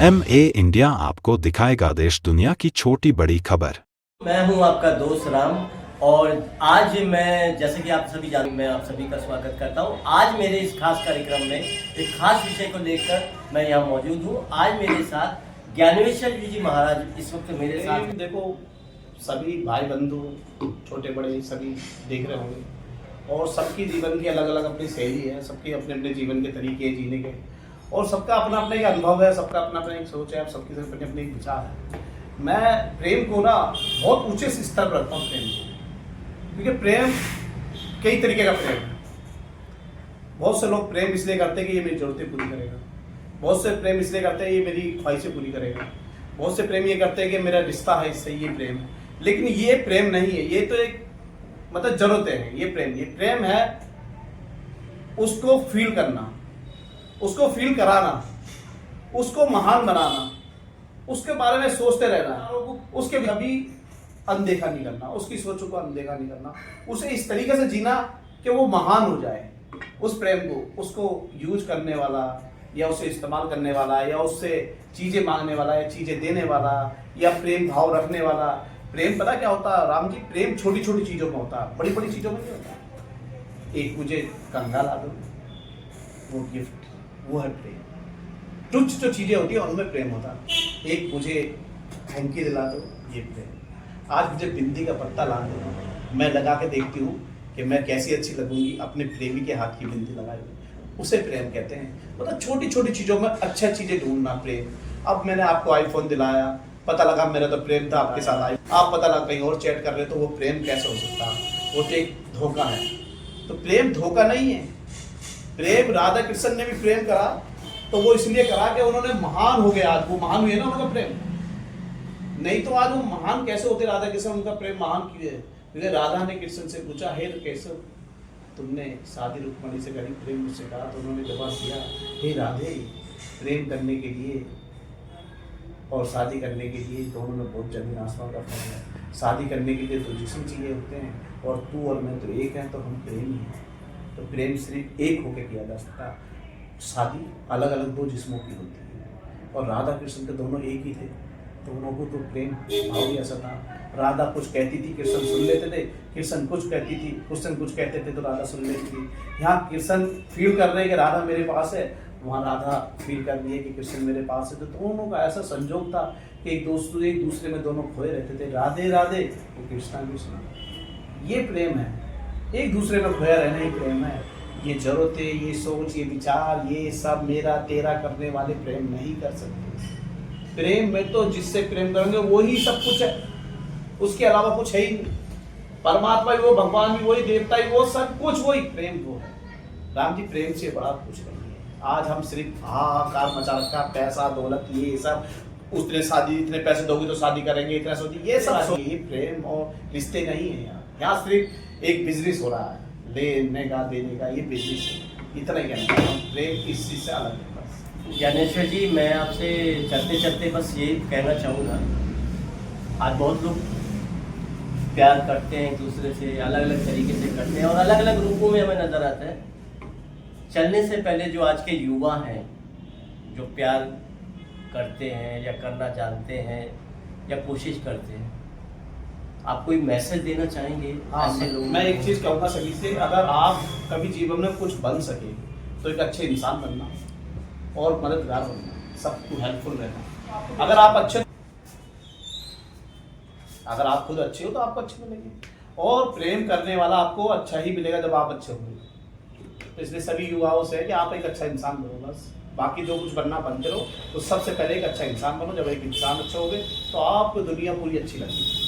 MA India आपको दिखाएगा देश दुनिया की छोटी बड़ी खबर। मैं हूं आपका दोस्त राम और आज मैं जैसे कि आप सभी जानते हैं मैं आप सभी का स्वागत करता हूं। आज मेरे इस खास कार्यक्रम में एक खास विषय को लेकर मैं यहाँ मौजूद हूं। आज मेरे साथ ज्ञानेश्वर जी महाराज इस वक्त मेरे साथ। देखो, सभी भाई बंधु छोटे बड़े सभी देख रहे होंगे और सबकी जीवन की अलग अलग अपनी शैली है, सबके अपने अपने जीवन के तरीके जीने के और सबका अपना अपना एक अनुभव है, सबका अपना अपना एक सोच है, सबकी अपने अपने एक विचार है। मैं प्रेम को ना बहुत ऊंचे स्तर पर रखता हूँ प्रेम को, क्योंकि प्रेम कई तरीके का प्रेम है। बहुत से लोग प्रेम इसलिए करते हैं कि ये मेरी जरूरतें पूरी करेगा, बहुत से प्रेम इसलिए करते हैं ये मेरी ख्वाहिशें पूरी करेगा, बहुत से प्रेम ये करते हैं कि मेरा रिश्ता है इससे, ये प्रेम है। लेकिन ये प्रेम नहीं है, ये तो एक मतलब जरूरतें हैं। ये प्रेम है उसको फील करना, उसको फील कराना, उसको महान बनाना, उसके बारे में सोचते रहना, उसके कभी अनदेखा नहीं करना, उसकी सोचों को अनदेखा नहीं करना, उसे इस तरीके से जीना कि वो महान हो जाए। उस प्रेम को उसको यूज करने वाला या उसे इस्तेमाल करने वाला या उससे चीजें मांगने वाला या चीजें देने वाला या प्रेम भाव रखने वाला। प्रेम पता क्या होता है राम जी? प्रेम छोटी छोटी चीजों में होता है, बड़ी बड़ी चीजों में नहीं होता। एक मुझे कंधा ला दो, वो गिफ्ट, वो है प्रेम। तुच्छ जो चीजें होती है उनमें प्रेम होता है। एक मुझे थैंकी दिला दो, ये प्रेम। आज मुझे बिंदी का पत्ता ला दो, मैं लगा के देखती हूँ कि मैं कैसी अच्छी लगूंगी अपने प्रेमी के हाथ की बिंदी लगाई हुई, उसे प्रेम कहते हैं। मतलब छोटी छोटी चीजों में अच्छा चीजें ढूंढना प्रेम। अब मैंने आपको आईफोन दिलाया, पता लगा मेरा तो प्रेम था आपके साथ, आप पता लगा कहीं और चैट कर रहे, तो वो प्रेम कैसे हो सकता? वो तो एक धोखा है। तो प्रेम धोखा नहीं है। प्रेम राधा कृष्ण ने भी प्रेम करा तो वो इसलिए करा कि उन्होंने महान हो गए। आज वो महान हुए ना उनका प्रेम, नहीं तो आज वो महान कैसे होते राधा कृष्ण? उनका प्रेम महान क्यों है? क्योंकि राधा ने कृष्ण से पूछा, हे कैसे तुमने शादी रुक्मणी से करी, प्रेम मुझसे कहा? तो उन्होंने जवाब दिया, हे राधे, प्रेम करने के लिए और शादी करने के लिए दोनों में बहुत जमीन आसमान का फर्क है। शादी करने के लिए तो जिस्म चाहिए होते हैं और तू और मैं तो एक हैं, तो हम प्रेम ही हैं। तो प्रेम सिर्फ एक होकर किया जा सकता। शादी अलग अलग दो जिस्मों की होती है और राधा कृष्ण के दोनों एक ही थे, तो दोनों को तो प्रेम भाव भी ऐसा था। राधा कुछ कहती थी, कृष्ण सुन लेते थे, कृष्ण कुछ कहती थी, कृष्ण कुछ कहते थे तो राधा सुन लेती थी। यहाँ कृष्ण फील कर रहे हैं कि राधा मेरे पास है, वहाँ राधा फील कर रही है कि कृष्ण मेरे पास है। तो दोनों का ऐसा संजोग था कि एक दूसरे में दोनों खोए रहते थे। राधे राधे, वो कृष्णा कृष्णा, ये प्रेम है। एक दूसरे में खोया रहना ही प्रेम है। ये जरूरतें, ये सोच, ये विचार, ये सब मेरा तेरा करने वाले प्रेम नहीं कर सकते। प्रेम में तो जिससे प्रेम करेंगे वही सब कुछ है, उसके अलावा कुछ है ही नहीं। परमात्मा भी वो, भगवान भी वही, देवता भी वो, सब कुछ वही। प्रेम वो है। राम जी, प्रेम से बड़ा कुछ नहीं है। आज हम सिर्फ हाहाकार मचा रखा, पैसा दौलत ये सब, उतने शादी, इतने पैसे दोगे तो शादी करेंगे, इतना सोचिए, ये सब। ये प्रेम और रिश्ते नहीं है। यहाँ सिर्फ एक बिजनेस हो रहा है, लेने का देने का, ये बिजनेस है। इतना ही कहना है, प्रेम किस चीज से अलग है बस। ज्ञानेश्वर जी, मैं आपसे चलते चलते बस ये कहना चाहूँगा, आज बहुत लोग प्यार करते हैं एक दूसरे से, अलग अलग तरीके से करते हैं और अलग अलग रूपों में हमें नजर आता है। चलने से पहले जो आज के युवा हैं, जो प्यार करते हैं या करना जानते हैं या कोशिश करते हैं, आप कोई मैसेज देना चाहेंगे? मैं एक चीज कहूँगा सभी से, अगर आप कभी जीवन में कुछ बन सके तो एक अच्छे इंसान बनना और मददगार बनना, सबको हेल्पफुल रहना। अगर आप खुद अच्छे हो तो आपको अच्छे मिलेंगे और प्रेम करने वाला आपको अच्छा ही मिलेगा जब आप अच्छे होंगे। तो इसलिए सभी युवाओं से है कि आप एक अच्छा इंसान बनो, बस बाकी जो कुछ बनना बनते रहो। तो सबसे पहले एक अच्छा इंसान बनो। जब एक इंसान अच्छे होंगे तो आपको दुनिया पूरी अच्छी लगेगी।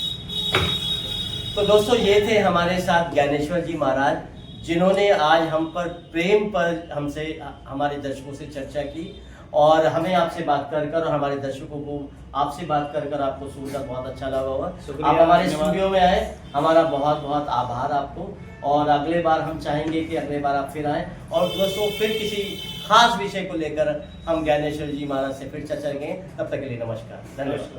तो दोस्तों, ये थे हमारे साथ ज्ञानेश्वर जी महाराज, जिन्होंने आज हम पर प्रेम पर हमसे, हमारे दर्शकों से चर्चा की और हमें आपसे बात कर और हमारे दर्शकों को आपसे बात कर आपको सुनकर बहुत अच्छा लगा होगा। आप हमारे स्टूडियो में आए, हमारा बहुत बहुत आभार आपको। और अगले बार हम चाहेंगे कि अगले बार आप फिर आएँ और दोस्तों फिर किसी खास विषय को लेकर हम ज्ञानेश्वर जी महाराज से फिर चर्चा करेंगे। तब तक के लिए नमस्कार, धन्यवाद।